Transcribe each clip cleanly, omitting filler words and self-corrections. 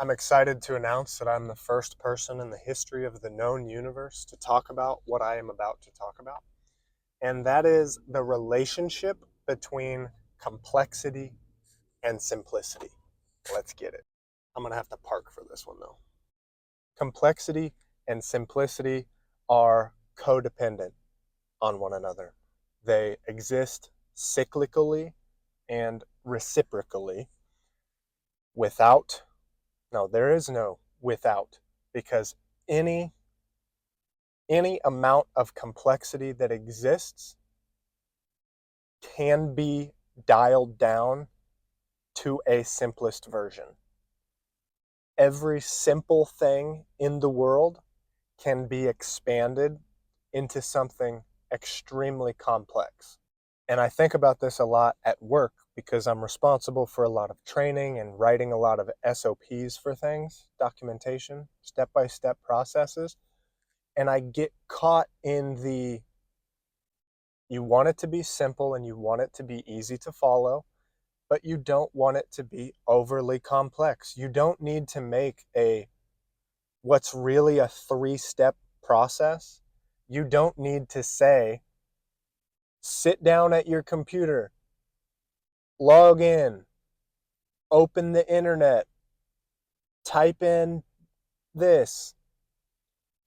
I'm excited to announce that I'm the first person in the history of the known universe to talk about what I am about to talk about. And that is the relationship between complexity and simplicity. Let's get it. I'm going to have to park for this one though. Complexity and simplicity are codependent on one another. They exist cyclically and reciprocally without, no, there is no without, because any any amount of complexity that exists can be dialed down to a simplest version. Every simple thing in the world can be expanded into something extremely complex. And I think about this a lot at work because I'm responsible for a lot of training and writing a lot of SOPs for things, documentation, step-by-step processes. And I get caught in the, you want it to be simple and you want it to be easy to follow, but you don't want it to be overly complex. You don't need to make what's really a 3-step process. You don't need to say, sit down at your computer, log in, open the internet, type in this,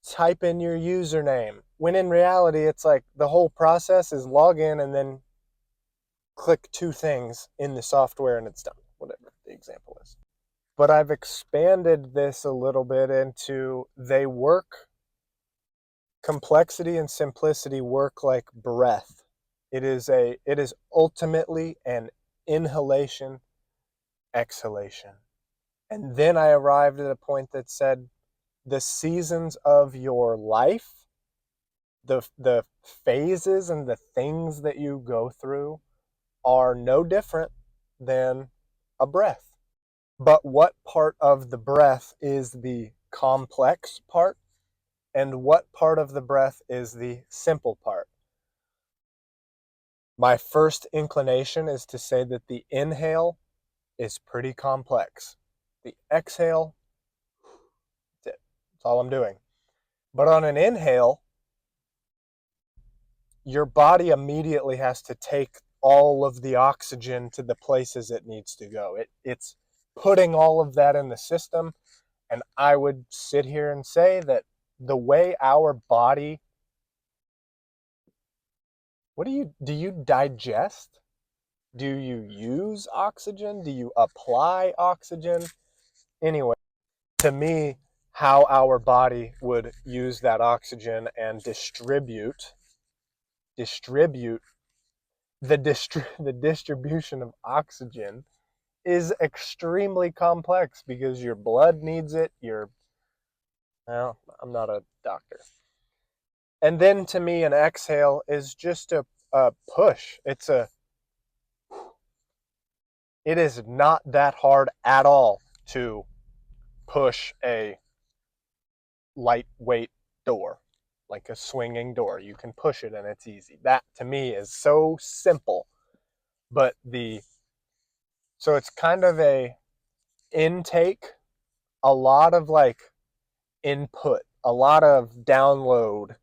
type in your username. When in reality, it's like the whole process is log in and then click 2 things in the software and it's done, whatever the example is. But I've expanded this a little bit into complexity and simplicity work like breath. It is ultimately an inhalation, exhalation. And then I arrived at a point that said the seasons of your life, the phases and the things that you go through are no different than a breath. But what part of the breath is the complex part and what part of the breath is the simple part? My first inclination is to say that the inhale is pretty complex. The exhale, that's it. That's all I'm doing. But on an inhale, your body immediately has to take all of the oxygen to the places it needs to go. It's putting all of that in the system. And I would sit here and say that the way our body, do you digest? Do you use oxygen? Do you apply oxygen? Anyway, to me, how our body would use that oxygen and distribute the distribution of oxygen is extremely complex because your blood needs it. Well, I'm not a doctor. And then to me, an exhale is just a push. It is not that hard at all to push a lightweight door, like a swinging door. You can push it and it's easy. That to me is so simple. But so it's kind of a intake, a lot of like input, a lot of download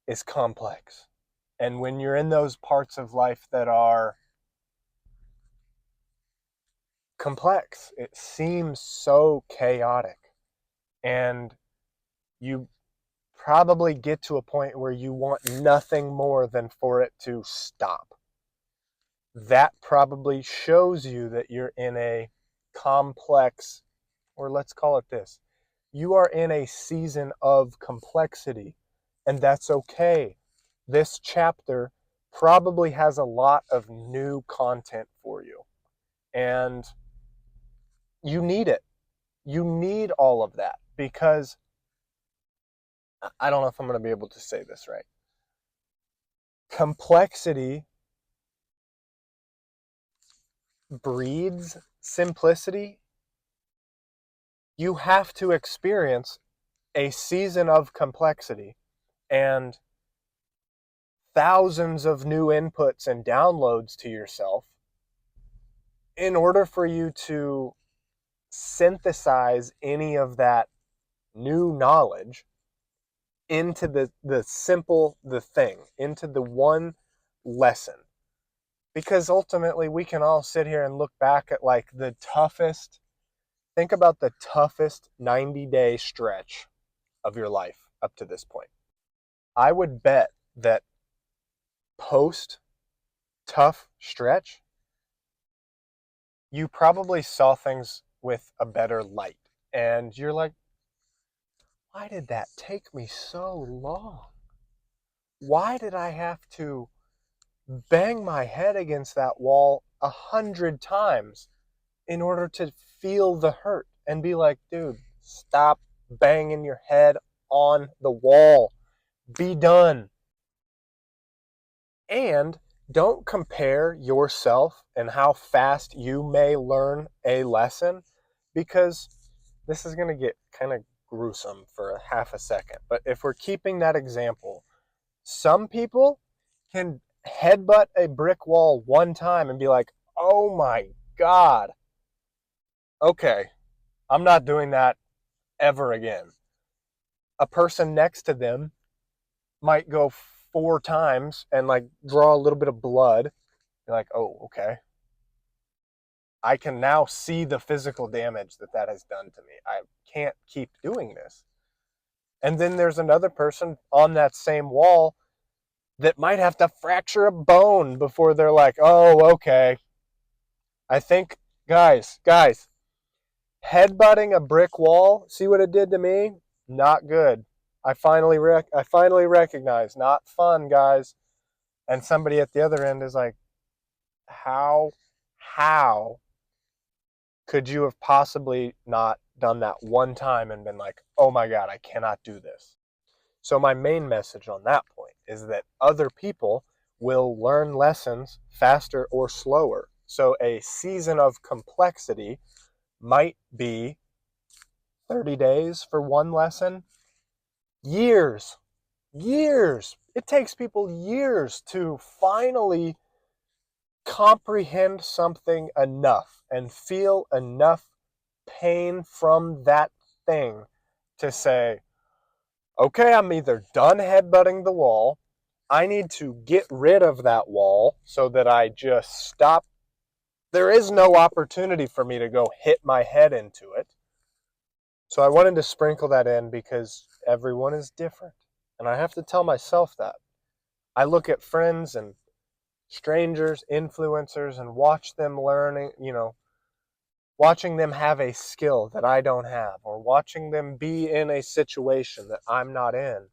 is complex. And when you're in those parts of life that are complex, it seems so chaotic. And you probably get to a point where you want nothing more than for it to stop. That probably shows you that you're in a complex, or let's call it this, you are in a season of complexity, and that's okay. This chapter probably has a lot of new content for you, and you need it. You need all of that because I don't know if I'm going to be able to say this right. Complexity breeds simplicity. You have to experience a season of complexity and thousands of new inputs and downloads to yourself in order for you to synthesize any of that new knowledge into the thing, into the one lesson. Because ultimately we can all sit here and look back at like the toughest, think about the toughest 90-day stretch of your life up to this point. I would bet that post tough stretch, you probably saw things with a better light. And you're like, why did that take me so long? Why did I have to bang my head against that wall 100 times in order to feel the hurt and be like, dude, stop banging your head on the wall. Be done. And don't compare yourself and how fast you may learn a lesson, because this is going to get kind of gruesome for a half a second. But if we're keeping that example, some people can headbutt a brick wall one time and be like, oh my God, okay, I'm not doing that ever again. A person next to them might go 4 times and like draw a little bit of blood. You're like, oh, okay. I can now see the physical damage that that has done to me. I can't keep doing this. And then there's another person on that same wall that might have to fracture a bone before they're like, oh, okay. I think, guys, headbutting a brick wall, see what it did to me? Not good. I finally recognize, not fun, guys. And somebody at the other end is like, how could you have possibly not done that one time and been like, oh my God, I cannot do this? So my main message on that point is that other people will learn lessons faster or slower. So a season of complexity might be 30 days for one lesson, years. It takes people years to finally comprehend something enough and feel enough pain from that thing to say, okay, I'm either done headbutting the wall, I need to get rid of that wall so that I just stop. There is no opportunity for me to go hit my head into it. So I wanted to sprinkle that in because everyone is different. And I have to tell myself that. I look at friends and strangers, influencers, and watch them learning, watching them have a skill that I don't have, or watching them be in a situation that I'm not in.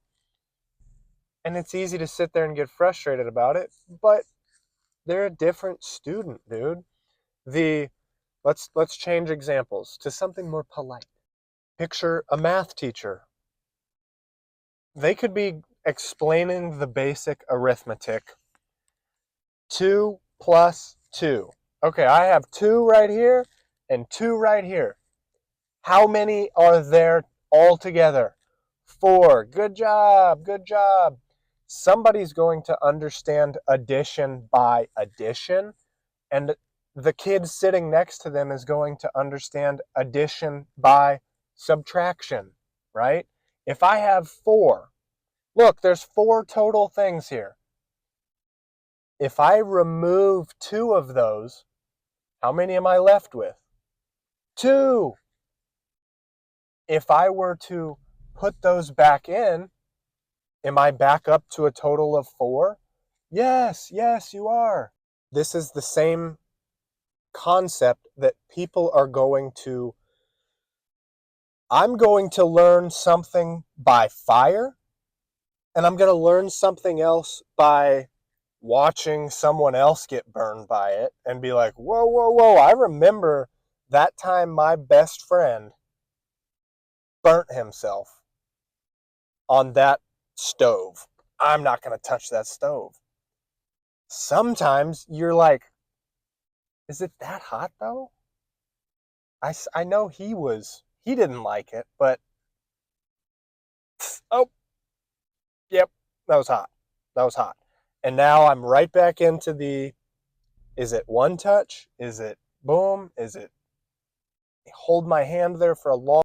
And it's easy to sit there and get frustrated about it, but they're a different student, dude. Let's change examples to something more polite. Picture a math teacher. They could be explaining the basic arithmetic. 2 plus 2. Okay, I have 2 right here and 2 right here. How many are there altogether? 4. Good job, good job. Somebody's going to understand addition by addition, and the kid sitting next to them is going to understand addition by subtraction, right? If I have 4, look, there's 4 total things here. If I remove 2 of those, how many am I left with? 2. If I were to put those back in, am I back up to a total of 4? Yes, you are. This is the same concept that people are I'm going to learn something by fire, and I'm going to learn something else by watching someone else get burned by it and be like, whoa, I remember that time my best friend burnt himself on that stove. I'm not going to touch that stove. Sometimes you're like, is it that hot though? I know he didn't like it, but oh, yep, that was hot. That was hot. And now I'm right back into is it one touch? Is it boom? Is it hold my hand there for a long